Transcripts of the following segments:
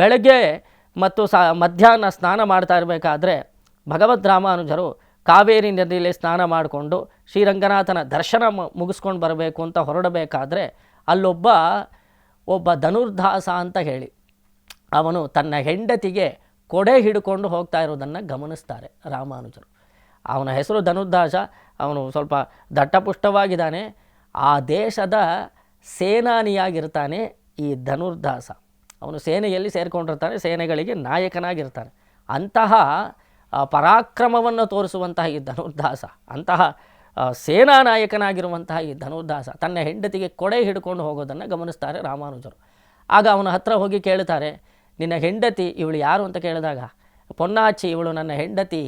ಬೆಳಗ್ಗೆ ಮತ್ತು ಮಧ್ಯಾಹ್ನ ಸ್ನಾನ ಮಾಡ್ತಾ ಇರಬೇಕಾದ್ರೆ ಭಗವದ್ ರಾಮಾನುಜರು ಕಾವೇರಿ ನದಿಯಲ್ಲಿ ಸ್ನಾನ ಮಾಡಿಕೊಂಡು ಶ್ರೀರಂಗನಾಥನ ದರ್ಶನ ಮುಗಿಸ್ಕೊಂಡು ಬರಬೇಕು ಅಂತ ಹೊರಡಬೇಕಾದ್ರೆ ಒಬ್ಬ ಧನುರ್ದಾಸ ಅಂತ ಹೇಳಿ ಅವನು ತನ್ನ ಹೆಂಡತಿಗೆ ಕೊಡೆ ಹಿಡ್ಕೊಂಡು ಹೋಗ್ತಾ ಇರೋದನ್ನು ಗಮನಿಸ್ತಾರೆ ರಾಮಾನುಜರು. ಅವನ ಹೆಸರು ಧನುರ್ದಾಸ. ಅವನು ಸ್ವಲ್ಪ ದಟ್ಟಪುಷ್ಟವಾಗಿದ್ದಾನೆ. ಆ ದೇಶದ ಸೇನಾನಿಯಾಗಿರ್ತಾನೆ ಈ ಧನುರ್ದಾಸ. ಅವನು ಸೇನೆಯಲ್ಲಿ ಸೇರಿಕೊಂಡಿರ್ತಾನೆ, ಸೇನೆಗಳಿಗೆ ನಾಯಕನಾಗಿರ್ತಾನೆ. ಅಂತಹ ಪರಾಕ್ರಮವನ್ನು ತೋರಿಸುವಂತಹ ಈ ಧನುರ್ದಾಸ, ಅಂತಹ ಸೇನಾ ನಾಯಕನಾಗಿರುವಂತಹ ಈ ಧನುರ್ದಾಸ ತನ್ನ ಹೆಂಡತಿಗೆ ಕೊಡೆ ಹಿಡ್ಕೊಂಡು ಹೋಗೋದನ್ನು ಗಮನಿಸ್ತಾರೆ ರಾಮಾನುಜರು. ಆಗ ಅವನ ಹತ್ರ ಹೋಗಿ ಕೇಳ್ತಾರೆ, ನಿನ್ನ ಹೆಂಡತಿ ಇವಳು ಯಾರು ಅಂತ ಕೇಳಿದಾಗ, ಪೊನ್ನಾಚಿ, ಇವಳು ನನ್ನ ಹೆಂಡತಿ.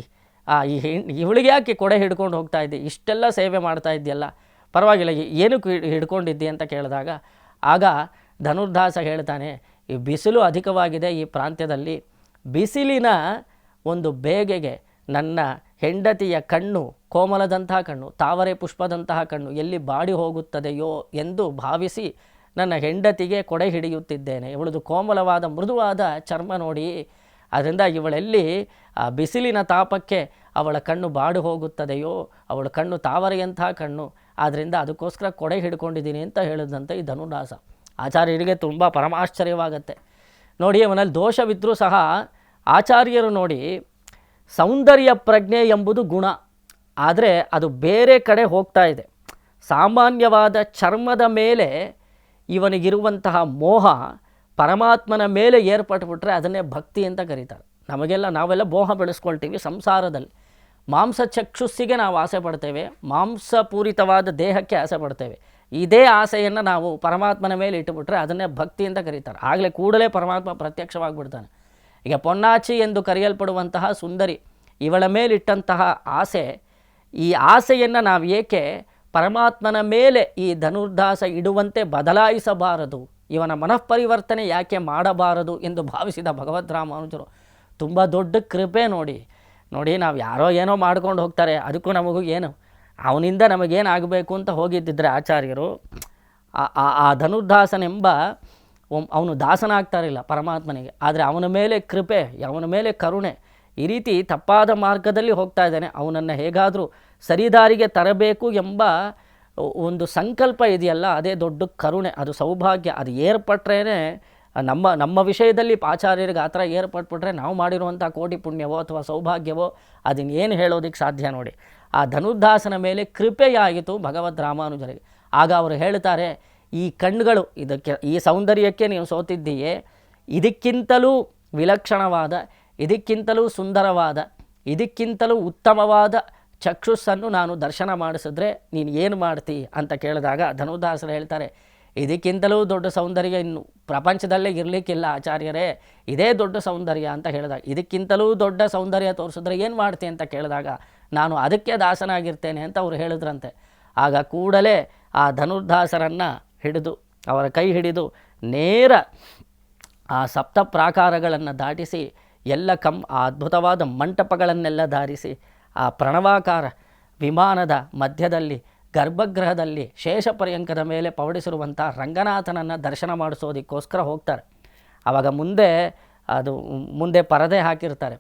ಇವಳಿಗೆ ಯಾಕೆ ಕೊಡೆ ಹಿಡ್ಕೊಂಡು ಹೋಗ್ತಾ ಇದ್ದಿ? ಇಷ್ಟೆಲ್ಲ ಸೇವೆ ಮಾಡ್ತಾ ಇದ್ದೀಯಲ್ಲ, ಪರವಾಗಿಲ್ಲ, ಏನಕ್ಕೆ ಹಿಡ್ಕೊಂಡಿದ್ದಿ ಅಂತ ಕೇಳಿದಾಗ ಆಗ ಧನುರ್ದಾಸ ಹೇಳ್ತಾನೆ, ಈ ಬಿಸಿಲು ಅಧಿಕವಾಗಿದೆ ಈ ಪ್ರಾಂತ್ಯದಲ್ಲಿ. ಬಿಸಿಲಿನ ಒಂದು ಬೇಗೆಗೆ ನನ್ನ ಹೆಂಡತಿಯ ಕಣ್ಣು, ಕೋಮಲದಂತಹ ಕಣ್ಣು, ತಾವರೆ ಪುಷ್ಪದಂತಹ ಕಣ್ಣು ಎಲ್ಲಿ ಬಾಡಿ ಹೋಗುತ್ತದೆಯೋ ಎಂದು ಭಾವಿಸಿ ನನ್ನ ಹೆಂಡತಿಗೆ ಕೊಡೆ ಹಿಡಿಯುತ್ತಿದ್ದೇನೆ. ಇವಳದು ಕೋಮಲವಾದ ಮೃದುವಾದ ಚರ್ಮ ನೋಡಿ, ಅದರಿಂದ ಇವಳೆಲ್ಲಿ ಬಿಸಿಲಿನ ತಾಪಕ್ಕೆ ಅವಳ ಕಣ್ಣು ಬಾಡಿ ಹೋಗುತ್ತದೆಯೋ, ಅವಳ ಕಣ್ಣು ತಾವರೆಯಂತಹ ಕಣ್ಣು, ಆದ್ದರಿಂದ ಅದಕ್ಕೋಸ್ಕರ ಕೊಡೆ ಹಿಡ್ಕೊಂಡಿದ್ದೀನಿ ಅಂತ ಹೇಳಿದಂತೆ ಈ ಧನುರ್ದಾಸ. ಆಚಾರ್ಯರಿಗೆ ತುಂಬ ಪರಮಾಶ್ಚರ್ಯವಾಗತ್ತೆ. ನೋಡಿ, ಅವನಲ್ಲಿ ದೋಷವಿದ್ದರೂ ಸಹ ಆಚಾರ್ಯರು ನೋಡಿ, ಸೌಂದರ್ಯ ಪ್ರಜ್ಞೆ ಎಂಬುದು ಗುಣ, ಆದರೆ ಅದು ಬೇರೆ ಕಡೆ ಹೋಗ್ತಾ ಇದೆ. ಸಾಮಾನ್ಯವಾದ ಚರ್ಮದ ಮೇಲೆ ಇವನಿಗಿರುವಂತಹ ಮೋಹ ಪರಮಾತ್ಮನ ಮೇಲೆ ಏರ್ಪಟ್ಟುಬಿಟ್ರೆ ಅದನ್ನೇ ಭಕ್ತಿ ಅಂತ ಕರೀತಾರೆ. ನಾವೆಲ್ಲ ಮೋಹ ಬೆಳೆಸ್ಕೊಳ್ತೀವಿ ಸಂಸಾರದಲ್ಲಿ. ಮಾಂಸಚಕ್ಷುಸ್ಸಿಗೆ ನಾವು ಆಸೆ ಪಡ್ತೇವೆ, ಮಾಂಸಪೂರಿತವಾದ ದೇಹಕ್ಕೆ ಆಸೆ ಪಡ್ತೇವೆ. ಇದೇ ಆಸೆಯನ್ನು ನಾವು ಪರಮಾತ್ಮನ ಮೇಲೆ ಇಟ್ಟುಬಿಟ್ರೆ ಅದನ್ನೇ ಭಕ್ತಿ ಅಂತ ಕರೀತಾರೆ. ಆಗಲೇ ಕೂಡಲೇ ಪರಮಾತ್ಮ ಪ್ರತ್ಯಕ್ಷವಾಗಿಬಿಡ್ತಾನೆ. ಈಗ ಪೊನ್ನಾಚಿ ಎಂದು ಕರೆಯಲ್ಪಡುವಂತಹ ಸುಂದರಿ, ಇವಳ ಮೇಲಿಟ್ಟಂತಹ ಆಸೆ, ಈ ಆಸೆಯನ್ನು ನಾವು ಏಕೆ ಪರಮಾತ್ಮನ ಮೇಲೆ ಈ ಧನುರ್ದಾಸ ಇಡುವಂತೆ ಬದಲಾಯಿಸಬಾರದು, ಇವನ ಮನಃಪರಿವರ್ತನೆ ಯಾಕೆ ಮಾಡಬಾರದು ಎಂದು ಭಾವಿಸಿದ ಭಗವದ್ ರಾಮಾನುಜರು ತುಂಬ ದೊಡ್ಡ ಕೃಪೆ. ನೋಡಿ, ನಾವು ಯಾರೋ ಏನೋ ಮಾಡ್ಕೊಂಡು ಹೋಗ್ತಾರೆ, ಅದಕ್ಕೂ ನಮಗೂ ಏನು, ಅವನಿಂದ ನಮಗೇನಾಗಬೇಕು ಅಂತ ಹೋಗಿದ್ದಿದ್ರೆ ಆಚಾರ್ಯರು ಆ ಧನುರ್ದಾಸನೆಂಬ ಅವನು ದಾಸನಾಗ್ತಾರಿಲ್ಲ ಪರಮಾತ್ಮನಿಗೆ, ಆದರೆ ಅವನ ಮೇಲೆ ಕೃಪೆ, ಅವನ ಮೇಲೆ ಕರುಣೆ. ಈ ರೀತಿ ತಪ್ಪಾದ ಮಾರ್ಗದಲ್ಲಿ ಹೋಗ್ತಾ ಇದ್ದಾನೆ, ಅವನನ್ನು ಹೇಗಾದರೂ ಸರಿದಾರಿಗೆ ತರಬೇಕು ಎಂಬ ಒಂದು ಸಂಕಲ್ಪ ಇದೆಯಲ್ಲ, ಅದೇ ದೊಡ್ಡ ಕರುಣೆ, ಅದು ಸೌಭಾಗ್ಯ. ಅದು ಏರ್ಪಟ್ರೇ ನಮ್ಮ ವಿಷಯದಲ್ಲಿ ಆಚಾರ್ಯರಿಗೆ ಆ ಥರ ಏರ್ಪಟ್ಬಿಟ್ರೆ ನಾವು ಮಾಡಿರುವಂಥ ಕೋಟಿ ಪುಣ್ಯವೋ ಅಥವಾ ಸೌಭಾಗ್ಯವೋ ಅದನ್ನೇನು ಹೇಳೋದಕ್ಕೆ ಸಾಧ್ಯ. ನೋಡಿ, ಆ ಧನುರ್ದಾಸನ ಮೇಲೆ ಕೃಪೆಯಾಯಿತು ಭಗವದ್ ರಾಮಾನುಜರಿಗೆ. ಆಗ ಅವರು ಹೇಳ್ತಾರೆ, ಈ ಕಣ್ಣುಗಳು, ಈ ಸೌಂದರ್ಯಕ್ಕೆ ನೀವು ಸೋತಿದ್ದೀಯೇ, ಇದಕ್ಕಿಂತಲೂ ವಿಲಕ್ಷಣವಾದ, ಇದಕ್ಕಿಂತಲೂ ಸುಂದರವಾದ, ಇದಕ್ಕಿಂತಲೂ ಉತ್ತಮವಾದ ಚಕ್ಷುಸ್ಸನ್ನು ನಾನು ದರ್ಶನ ಮಾಡಿಸಿದ್ರೆ ನೀನು ಏನು ಮಾಡ್ತಿ ಅಂತ ಕೇಳಿದಾಗ ಧನುರ್ದಾಸರು ಹೇಳ್ತಾರೆ, ಇದಕ್ಕಿಂತಲೂ ದೊಡ್ಡ ಸೌಂದರ್ಯ ಇನ್ನು ಪ್ರಪಂಚದಲ್ಲೇ ಇರಲಿಕ್ಕಿಲ್ಲ ಆಚಾರ್ಯರೇ, ಇದೇ ದೊಡ್ಡ ಸೌಂದರ್ಯ ಅಂತ ಹೇಳಿದಾಗ, ಇದಕ್ಕಿಂತಲೂ ದೊಡ್ಡ ಸೌಂದರ್ಯ ತೋರಿಸಿದ್ರೆ ಏನು ಮಾಡ್ತಿ ಅಂತ ಕೇಳಿದಾಗ ನಾನು ಅದಕ್ಕೆ ದಾಸನಾಗಿರ್ತೇನೆ ಅಂತ ಅವರು ಹೇಳಿದ್ರಂತೆ. ಆಗ ಕೂಡಲೇ ಆ ಧನುರ್ದಾಸರನ್ನು ಹಿಡಿದು, ಅವರ ಕೈ ಹಿಡಿದು ನೇರ ಆ ಸಪ್ತ ಪ್ರಾಕಾರಗಳನ್ನು ದಾಟಿಸಿ ಎಲ್ಲ ಆ ಅದ್ಭುತವಾದ ಮಂಟಪಗಳನ್ನೆಲ್ಲ ದಾರಿಸಿ ಆ ಪ್ರಣವಾಕಾರ ವಿಮಾನದ ಮಧ್ಯದಲ್ಲಿ ಗರ್ಭಗೃಹದಲ್ಲಿ ಶೇಷಪರ್ಯಂಕದ ಮೇಲೆ ಪವಡಿಸಿರುವಂಥ ರಂಗನಾಥನನ್ನು ದರ್ಶನ ಮಾಡಿಸೋದಕ್ಕೋಸ್ಕರ ಹೋಗ್ತಾರೆ. ಆವಾಗ ಮುಂದೆ ಪರದೆ ಹಾಕಿರ್ತಾರೆ,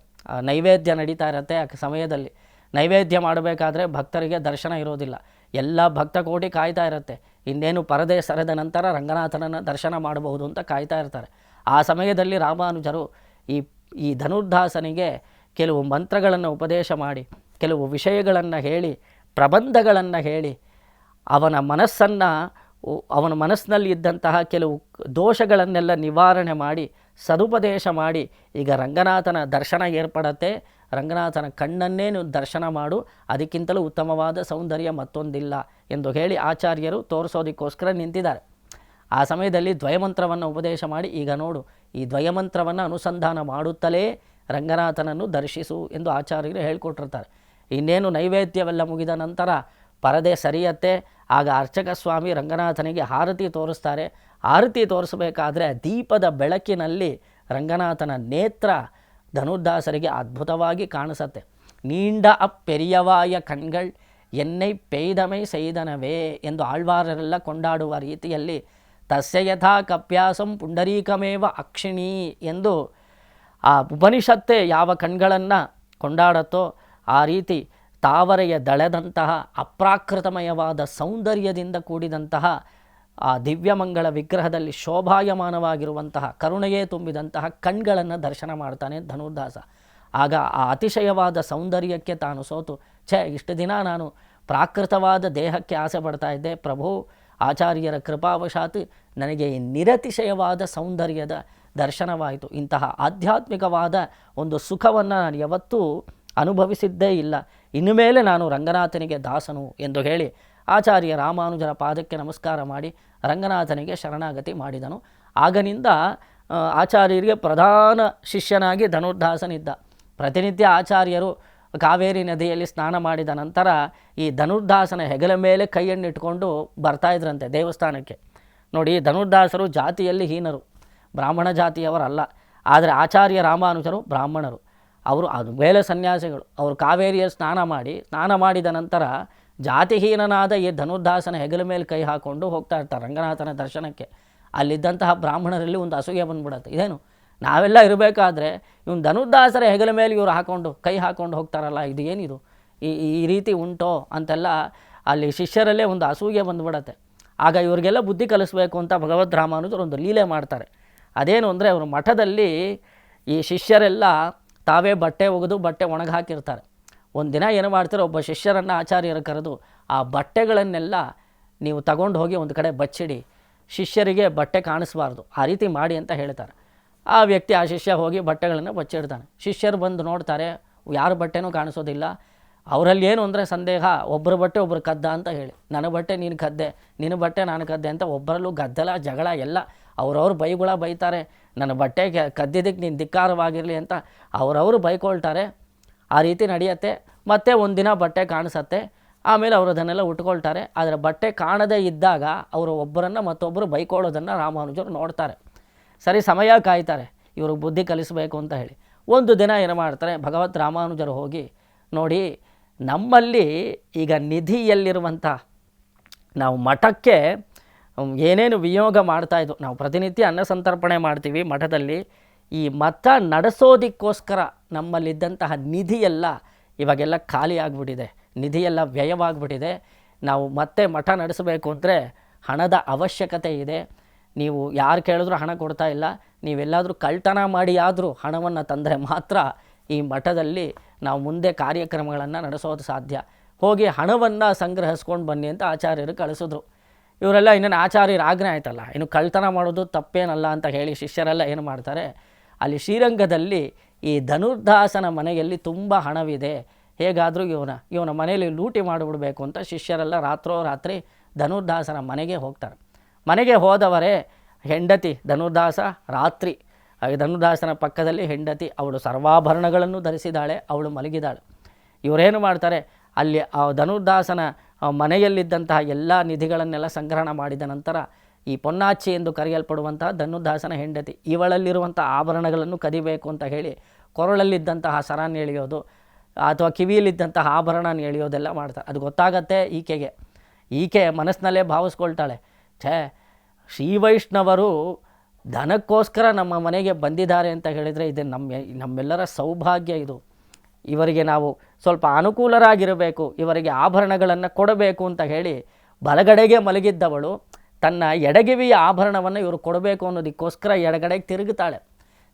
ನೈವೇದ್ಯ ನಡೀತಾ ಇರುತ್ತೆ. ಆ ಸಮಯದಲ್ಲಿ ನೈವೇದ್ಯ ಮಾಡಬೇಕಾದ್ರೆ ಭಕ್ತರಿಗೆ ದರ್ಶನ ಇರೋದಿಲ್ಲ, ಎಲ್ಲ ಭಕ್ತ ಕೋಟಿ ಕಾಯ್ತಾ ಇರುತ್ತೆ. ಇನ್ನೇನು ಪರದೆ ಸರಿದ ನಂತರ ರಂಗನಾಥನನ್ನು ದರ್ಶನ ಮಾಡಬಹುದು ಅಂತ ಕಾಯ್ತಾ ಇರ್ತಾರೆ. ಆ ಸಮಯದಲ್ಲಿ ರಾಮಾನುಜರು ಈ ಧನುರ್ದಾಸನಿಗೆ ಕೆಲವು ಮಂತ್ರಗಳನ್ನು ಉಪದೇಶ ಮಾಡಿ, ಕೆಲವು ವಿಷಯಗಳನ್ನು ಹೇಳಿ, ಪ್ರಬಂಧಗಳನ್ನು ಹೇಳಿ, ಅವನ ಮನಸ್ಸಿನಲ್ಲಿ ಇದ್ದಂತಹ ಕೆಲವು ದೋಷಗಳನ್ನೆಲ್ಲ ನಿವಾರಣೆ ಮಾಡಿ, ಸದುಪದೇಶ ಮಾಡಿ, ಈಗ ರಂಗನಾಥನ ದರ್ಶನ ಏರ್ಪಡತ್ತೆ, ರಂಗನಾಥನ ಕಣ್ಣನ್ನೇ ನೀವು ದರ್ಶನ ಮಾಡು, ಅದಕ್ಕಿಂತಲೂ ಉತ್ತಮವಾದ ಸೌಂದರ್ಯ ಮತ್ತೊಂದಿಲ್ಲ ಎಂದು ಹೇಳಿ ಆಚಾರ್ಯರು ತೋರಿಸೋದಕ್ಕೋಸ್ಕರ ನಿಂತಿದ್ದಾರೆ. ಆ ಸಮಯದಲ್ಲಿ ದ್ವಯಮಂತ್ರವನ್ನು ಉಪದೇಶ ಮಾಡಿ, ಈಗ ನೋಡು, ಈ ದ್ವಯಮಂತ್ರವನ್ನು ಅನುಸಂಧಾನ ಮಾಡುತ್ತಲೇ ರಂಗನಾಥನನ್ನು ದರ್ಶಿಸು ಎಂದು ಆಚಾರ್ಯರು ಹೇಳಿಕೊಟ್ಟಿರ್ತಾರೆ. ಇನ್ನೇನು ನೈವೇದ್ಯವೆಲ್ಲ ಮುಗಿದ ನಂತರ ಪರದೆ ಸರಿಯತ್ತೆ. ಆಗ ಅರ್ಚಕ ಸ್ವಾಮಿ ರಂಗನಾಥನಿಗೆ ಆರತಿ ತೋರಿಸ್ತಾರೆ. ಆರತಿ ತೋರಿಸಬೇಕಾದ್ರೆ ದೀಪದ ಬೆಳಕಿನಲ್ಲಿ ರಂಗನಾಥನ ನೇತ್ರ ಧನುರ್ದಾಸರಿಗೆ ಅದ್ಭುತವಾಗಿ ಕಾಣಿಸತ್ತೆ. ನೀಂಡ ಪೆರಿಯವಾಯ ಕಣ್ಗಳ್ ಎನ್ನೈ ಪೇಯ್ದಮೈ ಸೈದನವೇ ಎಂದು ಆಳ್ವಾರರೆಲ್ಲ ಕೊಂಡಾಡುವ ರೀತಿಯಲ್ಲಿ ತಸ್ಯ ಯಥಾ ಕಪ್ಯಾಸಂ ಪುಂಡರೀಕಮೇವ ಅಕ್ಷಿಣೀ ಎಂದು ಆ ಉಪನಿಷತ್ತೇ ಯಾವ ಕಣ್ಗಳನ್ನು ಕೊಂಡಾಡತ್ತೋ ಆ ರೀತಿ ತಾವರೆಯ ದಳದಂತಹ ಅಪ್ರಾಕೃತಮಯವಾದ ಸೌಂದರ್ಯದಿಂದ ಕೂಡಿದಂತಹ ಆ ದಿವ್ಯಮಂಗಳ ವಿಗ್ರಹದಲ್ಲಿ ಶೋಭಾಯಮಾನವಾಗಿರುವಂತಹ ಕರುಣೆಯೇ ತುಂಬಿದಂತಹ ಕಣ್ಗಳನ್ನು ದರ್ಶನ ಮಾಡ್ತಾನೆ ಧನುರ್ದಾಸ. ಆಗ ಆ ಅತಿಶಯವಾದ ಸೌಂದರ್ಯಕ್ಕೆ ತಾನು ಸೋತು ಇಷ್ಟು ದಿನ ನಾನು ಪ್ರಾಕೃತವಾದ ದೇಹಕ್ಕೆ ಆಸೆ ಪಡ್ತಾ ಇದ್ದೆ, ಪ್ರಭು ಆಚಾರ್ಯರ ಕೃಪಾವಶಾತ್ ನನಗೆ ಈ ನಿರತಿಶಯವಾದ ಸೌಂದರ್ಯದ ದರ್ಶನವಾಯಿತು. ಇಂತಹ ಆಧ್ಯಾತ್ಮಿಕವಾದ ಒಂದು ಸುಖವನ್ನು ನಾನು ಯಾವತ್ತೂ ಅನುಭವಿಸಿದ್ದೇ ಇಲ್ಲ. ಇನ್ನು ಮೇಲೆ ನಾನು ರಂಗನಾಥನಿಗೆ ದಾಸನು ಎಂದು ಹೇಳಿ ಆಚಾರ್ಯ ರಾಮಾನುಜರ ಪಾದಕ್ಕೆ ನಮಸ್ಕಾರ ಮಾಡಿ ರಂಗನಾಥನಿಗೆ ಶರಣಾಗತಿ ಮಾಡಿದನು. ಆಗನಿಂದ ಆಚಾರ್ಯರಿಗೆ ಪ್ರಧಾನ ಶಿಷ್ಯನಾಗಿ ಧನುರ್ದಾಸನಿದ್ದ. ಪ್ರತಿನಿತ್ಯ ಆಚಾರ್ಯರು ಕಾವೇರಿ ನದಿಯಲ್ಲಿ ಸ್ನಾನ ಮಾಡಿದ ನಂತರ ಈ ಧನುರ್ದಾಸನ ಹೆಗಲ ಮೇಲೆ ಕೈಯನ್ನಿಟ್ಕೊಂಡು ಬರ್ತಾಯಿದ್ರಂತೆ ದೇವಸ್ಥಾನಕ್ಕೆ. ನೋಡಿ, ಧನುರ್ದಾಸರು ಜಾತಿಯಲ್ಲಿ ಹೀನರು, ಬ್ರಾಹ್ಮಣ ಜಾತಿಯವರಲ್ಲ. ಆದರೆ ಆಚಾರ್ಯ ರಾಮಾನುಜರು ಬ್ರಾಹ್ಮಣರು, ಅವರು ಅದು ಮೇಲೆ ಸನ್ಯಾಸಿಗಳು. ಅವರು ಕಾವೇರಿಯಲ್ಲಿ ಸ್ನಾನ ಮಾಡಿದ ನಂತರ ಜಾತಿಹೀನನಾದ ಈ ಧನುರ್ದಾಸನ ಹೆಗಲ ಮೇಲೆ ಕೈ ಹಾಕ್ಕೊಂಡು ಹೋಗ್ತಾ ಇರ್ತಾರೆ ರಂಗನಾಥನ ದರ್ಶನಕ್ಕೆ. ಅಲ್ಲಿದ್ದಂತಹ ಬ್ರಾಹ್ಮಣರಲ್ಲಿ ಒಂದು ಅಸೂಯೆ ಬಂದ್ಬಿಡುತ್ತೆ. ಇದೇನು, ನಾವೆಲ್ಲ ಇರಬೇಕಾದ್ರೆ ಇವನು ಧನುರ್ದಾಸರ ಹೆಗಲ ಮೇಲೆ ಇವರು ಕೈ ಹಾಕ್ಕೊಂಡು ಹೋಗ್ತಾರಲ್ಲ, ಇದು ಏನಿದು, ಈ ರೀತಿ ಉಂಟೋ ಅಂತೆಲ್ಲ ಅಲ್ಲಿ ಶಿಷ್ಯರಲ್ಲೇ ಒಂದು ಅಸೂಯೆ ಬಂದುಬಿಡತ್ತೆ. ಆಗ ಇವರಿಗೆಲ್ಲ ಬುದ್ಧಿ ಕಲಿಸ್ಬೇಕು ಅಂತ ಭಗವದ್ ರಾಮಾನುಜರು ಒಂದು ಲೀಲೆ ಮಾಡ್ತಾರೆ. ಅದೇನು ಅಂದರೆ, ಅವರು ಮಠದಲ್ಲಿ ಈ ಶಿಷ್ಯರೆಲ್ಲ ತಾವೇ ಬಟ್ಟೆ ಒಗೆದು ಬಟ್ಟೆ ಒಣಗಿ ಹಾಕಿರ್ತಾರೆ. ಒಂದು ದಿನ ಏನು ಮಾಡ್ತಾರೆ, ಒಬ್ಬ ಶಿಷ್ಯರನ್ನು ಆಚಾರ್ಯರು ಕರೆದು ಆ ಬಟ್ಟೆಗಳನ್ನೆಲ್ಲ ನೀವು ತಗೊಂಡು ಹೋಗಿ ಒಂದು ಕಡೆ ಬಚ್ಚಿಡಿ, ಶಿಷ್ಯರಿಗೆ ಬಟ್ಟೆ ಕಾಣಿಸ್ಬಾರ್ದು, ಆ ರೀತಿ ಮಾಡಿ ಅಂತ ಹೇಳ್ತಾರೆ. ಆ ವ್ಯಕ್ತಿ, ಆ ಶಿಷ್ಯ ಹೋಗಿ ಬಟ್ಟೆಗಳನ್ನು ಬಚ್ಚಿಡ್ತಾನೆ. ಶಿಷ್ಯರು ಬಂದು ನೋಡ್ತಾರೆ, ಯಾರ ಬಟ್ಟೆನೂ ಕಾಣಿಸೋದಿಲ್ಲ. ಅವರಲ್ಲಿ ಏನು ಅಂದರೆ ಸಂದೇಹ, ಒಬ್ಬರ ಬಟ್ಟೆ ಒಬ್ಬರು ಕದ್ದ ಅಂತ ಹೇಳಿ, ನನ್ನ ಬಟ್ಟೆ ನೀನು ಕದ್ದೆ, ನಿನ್ನ ಬಟ್ಟೆ ನಾನು ಕದ್ದೆ ಅಂತ ಒಬ್ಬರಲ್ಲೂ ಗದ್ದಲ ಜಗಳ ಎಲ್ಲ. ಅವರವ್ರು ಬೈತಾರೆ, ನನ್ನ ಬಟ್ಟೆ ಕದ್ದಿದ್ದಕ್ಕೆ ನೀನು ಧಿಕ್ಕಾರವಾಗಿರಲಿ ಅಂತ ಅವರವರು ಬೈಕೊಳ್ತಾರೆ. ಆ ರೀತಿ ನಡೆಯುತ್ತೆ. ಮತ್ತೆ ಒಂದಿನ ಬಟ್ಟೆ ಕಾಣಿಸತ್ತೆ, ಆಮೇಲೆ ಅವರು ಅದನ್ನೆಲ್ಲ ಉಟ್ಕೊಳ್ತಾರೆ. ಆದರೆ ಬಟ್ಟೆ ಕಾಣದೇ ಇದ್ದಾಗ ಅವರು ಒಬ್ಬರನ್ನು ಮತ್ತೊಬ್ಬರು ಬೈಕೊಳ್ಳೋದನ್ನು ರಾಮಾನುಜರು ನೋಡ್ತಾರೆ. ಸರಿ, ಸಮಯ ಕಾಯ್ತಾರೆ ಇವ್ರಿಗೆ ಬುದ್ಧಿ ಕಲಿಸಬೇಕು ಅಂತ ಹೇಳಿ. ಒಂದು ದಿನ ಏನು ಮಾಡ್ತಾರೆ, ಭಗವತ್ ರಾಮಾನುಜರು ಹೋಗಿ, ನೋಡಿ ನಮ್ಮಲ್ಲಿ ಈಗ ನಿಧಿಯಲ್ಲಿರುವಂಥ ನಾವು ಮಠಕ್ಕೆ ಏನೇನು ವಿನಿಯೋಗ ಮಾಡ್ತಾಯಿದ್ವು, ನಾವು ಪ್ರತಿನಿತ್ಯ ಅನ್ನ ಸಂತರ್ಪಣೆ ಮಾಡ್ತೀವಿ ಮಠದಲ್ಲಿ, ಈ ಮಠ ನಡೆಸೋದಕ್ಕೋಸ್ಕರ ನಮ್ಮಲ್ಲಿದ್ದಂತಹ ನಿಧಿಯೆಲ್ಲ ಇವಾಗೆಲ್ಲ ಖಾಲಿ ಆಗಿಬಿಟ್ಟಿದೆ, ನಿಧಿಯೆಲ್ಲ ವ್ಯಯವಾಗಿಬಿಟ್ಟಿದೆ. ನಾವು ಮತ್ತೆ ಮಠ ನಡೆಸಬೇಕು ಅಂದರೆ ಹಣದ ಅವಶ್ಯಕತೆ ಇದೆ. ನೀವು ಯಾರು ಕೇಳಿದ್ರೂ ಹಣ ಕೊಡ್ತಾ ಇಲ್ಲ. ನೀವೆಲ್ಲಾದರೂ ಕಳ್ತನ ಮಾಡಿ ಆದರೂ ಹಣವನ್ನು ತಂದರೆ ಮಾತ್ರ ಈ ಮಠದಲ್ಲಿ ನಾವು ಮುಂದೆ ಕಾರ್ಯಕ್ರಮಗಳನ್ನು ನಡೆಸೋದು ಸಾಧ್ಯ. ಹೋಗಿ ಹಣವನ್ನು ಸಂಗ್ರಹಿಸ್ಕೊಂಡು ಬನ್ನಿ ಅಂತ ಆಚಾರ್ಯರು ಕಳಿಸಿದ್ರು. ಇವರೆಲ್ಲ ಇನ್ನೇನು ಆಚಾರ್ಯರ ಆಜ್ಞೆ ಆಯ್ತಲ್ಲ, ಇನ್ನು ಕಳ್ತನ ಮಾಡೋದು ತಪ್ಪೇನಲ್ಲ ಅಂತ ಹೇಳಿ ಶಿಷ್ಯರೆಲ್ಲ ಏನು ಮಾಡ್ತಾರೆ, ಅಲ್ಲಿ ಶ್ರೀರಂಗದಲ್ಲಿ ಈ ಧನುರ್ದಾಸನ ಮನೆಯಲ್ಲಿ ತುಂಬ ಹಣವಿದೆ, ಹೇಗಾದರೂ ಇವನ ಮನೆಯಲ್ಲಿ ಲೂಟಿ ಮಾಡಿಬಿಡಬೇಕು ಅಂತ ಶಿಷ್ಯರೆಲ್ಲ ರಾತ್ರೋರಾತ್ರಿ ಧನುರ್ದಾಸನ ಮನೆಗೆ ಹೋಗ್ತಾರೆ. ಮನೆಗೆ ಹೋದವರೇ ಹೆಂಡತಿ ಧನುರ್ದಾಸ, ರಾತ್ರಿ ಧನುರ್ದಾಸನ ಪಕ್ಕದಲ್ಲಿ ಹೆಂಡತಿ, ಅವಳು ಸರ್ವಾಭರಣಗಳನ್ನು ಧರಿಸಿದ್ದಾಳೆ, ಅವಳು ಮಲಗಿದ್ದಾಳೆ. ಇವರೇನು ಮಾಡ್ತಾರೆ, ಅಲ್ಲಿ ಆ ಧನುರ್ದಾಸನ ಮನೆಯಲ್ಲಿದ್ದಂತಹ ಎಲ್ಲ ನಿಧಿಗಳನ್ನೆಲ್ಲ ಸಂಗ್ರಹಣ ಮಾಡಿದ ನಂತರ ಈ ಪೊನ್ನಾಚಿ ಎಂದು ಕರೆಯಲ್ಪಡುವಂತಹ ಧನುರ್ದಾಸನ ಹೆಂಡತಿ, ಇವಳಲ್ಲಿರುವಂಥ ಆಭರಣಗಳನ್ನು ಕದಿಬೇಕು ಅಂತ ಹೇಳಿ ಕೊರಳಲ್ಲಿದ್ದಂತಹ ಸರನ್ನು ಎಳೆಯೋದು ಅಥವಾ ಕಿವಿಯಲ್ಲಿದ್ದಂತಹ ಆಭರಣ ಎಳೆಯೋದೆಲ್ಲ ಮಾಡ್ತಾರೆ. ಅದು ಗೊತ್ತಾಗತ್ತೆ ಈಕೆ ಮನಸ್ಸಿನಲ್ಲೇ ಭಾವಿಸ್ಕೊಳ್ತಾಳೆ, ಶ್ರೀ ವೈಷ್ಣವರು ಧನಕ್ಕೋಸ್ಕರ ನಮ್ಮ ಮನೆಗೆ ಬಂದಿದ್ದಾರೆ ಅಂತ ಹೇಳಿದರೆ ಇದು ನಮ್ಮೆಲ್ಲರ ಸೌಭಾಗ್ಯ. ಇದು ಇವರಿಗೆ ನಾವು ಸ್ವಲ್ಪ ಅನುಕೂಲರಾಗಿರಬೇಕು, ಇವರಿಗೆ ಆಭರಣಗಳನ್ನು ಕೊಡಬೇಕು ಅಂತ ಹೇಳಿ ಬಲಗಡೆಗೆ ಮಲಗಿದ್ದವಳು ತನ್ನ ಎಡಗಿವಿಯ ಆಭರಣವನ್ನು ಇವರು ಕೊಡಬೇಕು ಅನ್ನೋದಕ್ಕೋಸ್ಕರ ಎಡಗಡೆಗೆ ತಿರುಗುತ್ತಾಳೆ.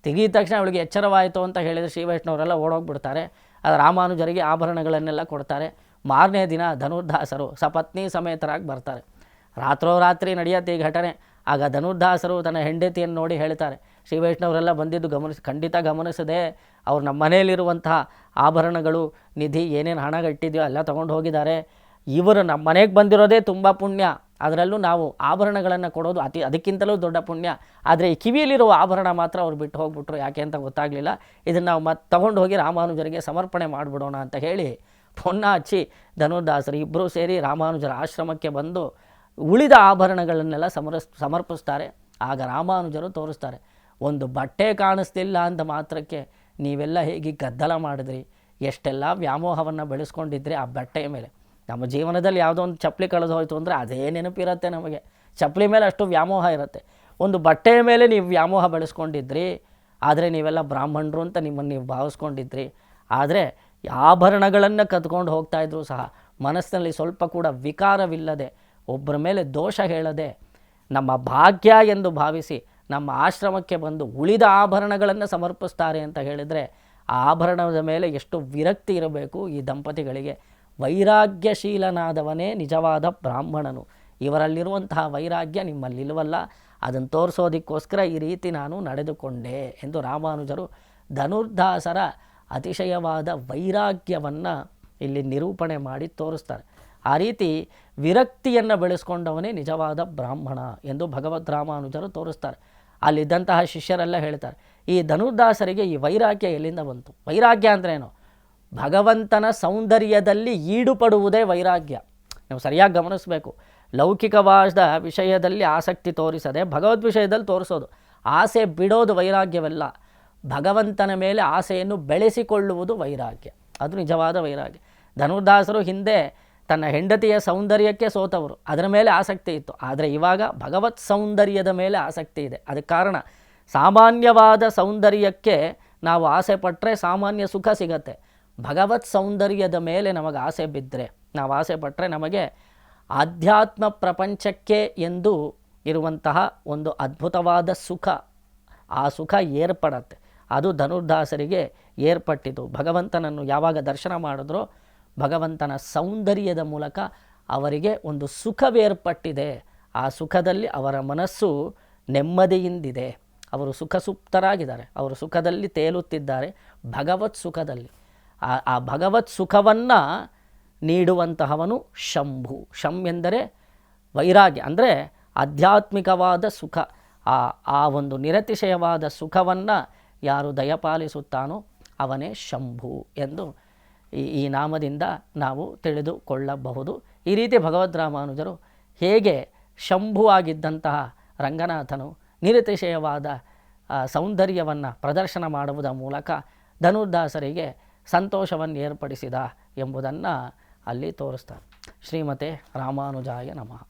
ತಿರುಗಿದ ತಕ್ಷಣ ಅವಳಿಗೆ ಎಚ್ಚರವಾಯಿತು ಅಂತ ಹೇಳಿದರೆ ಶ್ರೀ ವೈಷ್ಣವರೆಲ್ಲ ಓಡೋಗ್ಬಿಡ್ತಾರೆ. ಅದು ರಾಮಾನುಜರಿಗೆ ಆಭರಣಗಳನ್ನೆಲ್ಲ ಕೊಡ್ತಾರೆ. ಮಾರನೇ ದಿನ ಧನುರ್ದಾಸರು ಸಪತ್ನಿ ಸಮೇತರಾಗಿ ಬರ್ತಾರೆ. ರಾತ್ರೋರಾತ್ರಿ ನಡೆಯುತ್ತೆ ಈ ಘಟನೆ. ಆಗ ಧನುರ್ದಾಸರು ತನ್ನ ಹೆಂಡತಿಯನ್ನು ನೋಡಿ ಹೇಳ್ತಾರೆ, ಶ್ರೀ ವೈಷ್ಣವರೆಲ್ಲ ಬಂದಿದ್ದು ಖಂಡಿತ ಗಮನಿಸದೆ ಅವ್ರು ನಮ್ಮ ಮನೆಯಲ್ಲಿರುವಂತಹ ಆಭರಣಗಳು, ನಿಧಿ, ಏನೇನು ಹಣ ಇಟ್ಟಿದೆಯೋ ಎಲ್ಲ ತೊಗೊಂಡು ಹೋಗಿದ್ದಾರೆ. ಇವರು ನಮ್ಮ ಮನೆಗೆ ಬಂದಿರೋದೇ ತುಂಬ ಪುಣ್ಯ, ಅದರಲ್ಲೂ ನಾವು ಆಭರಣಗಳನ್ನು ಕೊಡೋದು ಅದಕ್ಕಿಂತಲೂ ದೊಡ್ಡ ಪುಣ್ಯ. ಆದರೆ ಈ ಕಿವಿಯಲ್ಲಿರುವ ಆಭರಣ ಮಾತ್ರ ಅವ್ರು ಬಿಟ್ಟು ಹೋಗ್ಬಿಟ್ರು, ಯಾಕೆ ಅಂತ ಗೊತ್ತಾಗಲಿಲ್ಲ. ಇದನ್ನು ನಾವು ಮತ್ತೆ ತೊಗೊಂಡು ಹೋಗಿ ರಾಮಾನುಜರಿಗೆ ಸಮರ್ಪಣೆ ಮಾಡಿಬಿಡೋಣ ಅಂತ ಹೇಳಿ ಪೊನ್ನ ಹಚ್ಚಿ ಧನುರ್ದಾಸರು ಇಬ್ಬರೂ ಸೇರಿ ರಾಮಾನುಜರ ಆಶ್ರಮಕ್ಕೆ ಬಂದು ಉಳಿದ ಆಭರಣಗಳನ್ನೆಲ್ಲ ಸಮರ್ಪಿಸ್ತಾರೆ. ಆಗ ರಾಮಾನುಜರು ತೋರಿಸ್ತಾರೆ, ಒಂದು ಬಟ್ಟೆ ಕಾಣಿಸ್ತಿಲ್ಲ ಅಂತ ಮಾತ್ರಕ್ಕೆ ನೀವೆಲ್ಲ ಹೇಗೆ ಗದ್ದಲ ಮಾಡಿದ್ರಿ, ಎಷ್ಟೆಲ್ಲ ವ್ಯಾಮೋಹವನ್ನು ಬೆಳೆಸ್ಕೊಂಡಿದ್ರಿ ಆ ಬಟ್ಟೆಯ ಮೇಲೆ. ನಮ್ಮ ಜೀವನದಲ್ಲಿ ಯಾವುದೋ ಒಂದು ಚಪ್ಪಲಿ ಕಳೆದು ಹೋಯಿತು ಅಂದರೆ ಅದೇ ನೆನಪಿರುತ್ತೆ ನಮಗೆ. ಚಪ್ಪಲಿ ಮೇಲೆ ಅಷ್ಟು ವ್ಯಾಮೋಹ ಇರುತ್ತೆ. ಒಂದು ಬಟ್ಟೆಯ ಮೇಲೆ ನೀವು ವ್ಯಾಮೋಹ ಬೆಳೆಸ್ಕೊಂಡಿದ್ರಿ, ಆದರೆ ನೀವೆಲ್ಲ ಬ್ರಾಹ್ಮಣರು ಅಂತ ನಿಮ್ಮನ್ನು ನೀವು ಭಾವಿಸ್ಕೊಂಡಿದ್ರಿ. ಆದರೆ ಆಭರಣಗಳನ್ನು ಕದ್ಕೊಂಡು ಹೋಗ್ತಾಯಿದ್ರು ಸಹ ಮನಸ್ಸಿನಲ್ಲಿ ಸ್ವಲ್ಪ ಕೂಡ ವಿಕಾರವಿಲ್ಲದೆ, ಒಬ್ಬರ ಮೇಲೆ ದೋಷ ಹೇಳದೆ, ನಮ್ಮ ಭಾಗ್ಯ ಎಂದು ಭಾವಿಸಿ ನಮ್ಮ ಆಶ್ರಮಕ್ಕೆ ಬಂದು ಉಳಿದ ಆಭರಣಗಳನ್ನು ಸಮರ್ಪಿಸ್ತಾರೆ ಅಂತ ಹೇಳಿದರೆ ಆ ಆಭರಣದ ಮೇಲೆ ಎಷ್ಟು ವಿರಕ್ತಿ ಇರಬೇಕು ಈ ದಂಪತಿಗಳಿಗೆ. ವೈರಾಗ್ಯಶೀಲನಾದವನೇ ನಿಜವಾದ ಬ್ರಾಹ್ಮಣನು. ಇವರಲ್ಲಿರುವಂತಹ ವೈರಾಗ್ಯ ನಿಮ್ಮಲ್ಲಿಲ್ವಲ್ಲ, ಅದನ್ನು ತೋರಿಸೋದಕ್ಕೋಸ್ಕರ ಈ ರೀತಿ ನಾನು ನಡೆದುಕೊಂಡೆ ಎಂದು ರಾಮಾನುಜರು ಧನುರ್ದಾಸರ ಅತಿಶಯವಾದ ವೈರಾಗ್ಯವನ್ನು ಇಲ್ಲಿ ನಿರೂಪಣೆ ಮಾಡಿ ತೋರಿಸ್ತಾರೆ. ಆ ರೀತಿ ವಿರಕ್ತಿಯನ್ನು ಬೆಳೆಸ್ಕೊಂಡವನೇ ನಿಜವಾದ ಬ್ರಾಹ್ಮಣ ಎಂದು ಭಗವದ್ ರಾಮಾನುಜರು ತೋರಿಸ್ತಾರೆ. ಅಲ್ಲಿದ್ದಂತಹ ಶಿಷ್ಯರೆಲ್ಲ ಹೇಳ್ತಾರೆ, ಈ ಧನುರ್ದಾಸರಿಗೆ ಈ ವೈರಾಗ್ಯ ಎಲ್ಲಿಂದ ಬಂತು? ವೈರಾಗ್ಯ ಅಂದ್ರೇನು? ಭಗವಂತನ ಸೌಂದರ್ಯದಲ್ಲಿ ಈಡುಪಡುವುದೇ ವೈರಾಗ್ಯ. ನೀವು ಸರಿಯಾಗಿ ಗಮನಿಸಬೇಕು. ಲೌಕಿಕವಾದ ವಿಷಯದಲ್ಲಿ ಆಸಕ್ತಿ ತೋರಿಸದೆ ಭಗವದ್ ವಿಷಯದಲ್ಲಿ ತೋರಿಸೋದು. ಆಸೆ ಬಿಡೋದು ವೈರಾಗ್ಯವೆಲ್ಲ. ಭಗವಂತನ ಮೇಲೆ ಆಸೆಯನ್ನು ಬೆಳೆಸಿಕೊಳ್ಳುವುದು ವೈರಾಗ್ಯ. ಅದು ನಿಜವಾದ ವೈರಾಗ್ಯ. ಧನುರ್ದಾಸರು ಹಿಂದೆ ತನ್ನ ಹೆಂಡತಿಯ ಸೌಂದರ್ಯಕ್ಕೆ ಸೋತವರು, ಅದರ ಮೇಲೆ ಆಸಕ್ತಿ ಇತ್ತು. ಆದರೆ ಇವಾಗ ಭಗವತ್ ಸೌಂದರ್ಯದ ಮೇಲೆ ಆಸಕ್ತಿ ಇದೆ. ಅದಕ್ಕೆ ಕಾರಣ, ಸಾಮಾನ್ಯವಾದ ಸೌಂದರ್ಯಕ್ಕೆ ನಾವು ಆಸೆ ಪಟ್ಟರೆ ಸಾಮಾನ್ಯ ಸುಖ ಸಿಗತ್ತೆ. ಭಗವತ್ ಸೌಂದರ್ಯದ ಮೇಲೆ ನಮಗೆ ಆಸೆ ಬಿದ್ದರೆ, ನಾವು ಆಸೆ ಪಟ್ಟರೆ ನಮಗೆ ಆಧ್ಯಾತ್ಮ ಪ್ರಪಂಚಕ್ಕೆ ಎಂದು ಇರುವಂತಹ ಒಂದು ಅದ್ಭುತವಾದ ಸುಖ, ಆ ಸುಖ ಏರ್ಪಡತ್ತೆ. ಅದು ಧನುರ್ದಾಸರಿಗೆ ಏರ್ಪಟ್ಟಿತು. ಭಗವಂತನನ್ನು ಯಾವಾಗ ದರ್ಶನ ಮಾಡಿದ್ರೋ ಭಗವಂತನ ಸೌಂದರ್ಯದ ಮೂಲಕ ಅವರಿಗೆ ಒಂದು ಸುಖವೇರ್ಪಟ್ಟಿದೆ. ಆ ಸುಖದಲ್ಲಿ ಅವರ ಮನಸ್ಸು ನೆಮ್ಮದಿಯಿಂದಿದೆ. ಅವರು ಸುಖಸುಪ್ತರಾಗಿದ್ದಾರೆ. ಅವರು ಸುಖದಲ್ಲಿ ತೇಲುತ್ತಿದ್ದಾರೆ, ಭಗವತ್ ಸುಖದಲ್ಲಿ. ಆ ಭಗವತ್ ಸುಖವನ್ನು ನೀಡುವಂತಹವನು ಶಂಭು. ಶಂ ಎಂದರೆ ವೈರಾಗ್ಯ, ಅಂದರೆ ಆಧ್ಯಾತ್ಮಿಕವಾದ ಸುಖ. ಆ ಒಂದು ನಿರತಿಶಯವಾದ ಸುಖವನ್ನು ಯಾರು ದಯಪಾಲಿಸುತ್ತಾನೋ ಅವನೇ ಶಂಭು ಎಂದು ಈ ನಾಮದಿಂದ ನಾವು ತಿಳಿದುಕೊಳ್ಳಬಹುದು. ಈ ರೀತಿ ಭಗವದ್ ರಾಮಾನುಜರು ಹೇಗೆ ಶಂಭು ಆಗಿದ್ದಂತಹ ರಂಗನಾಥನು ನಿರತಿಶಯವಾದ ಸೌಂದರ್ಯವನ್ನು ಪ್ರದರ್ಶನ ಮಾಡುವುದರ ಮೂಲಕ ಧನುರ್ದಾಸರಿಗೆ ಸಂತೋಷವನ್ನು ಏರ್ಪಡಿಸಿದ ಎಂಬುದನ್ನು ಅಲ್ಲಿ ತೋರಿಸ್ತಾರೆ. ಶ್ರೀಮತೆ ರಾಮಾನುಜಾಯ ನಮಃ.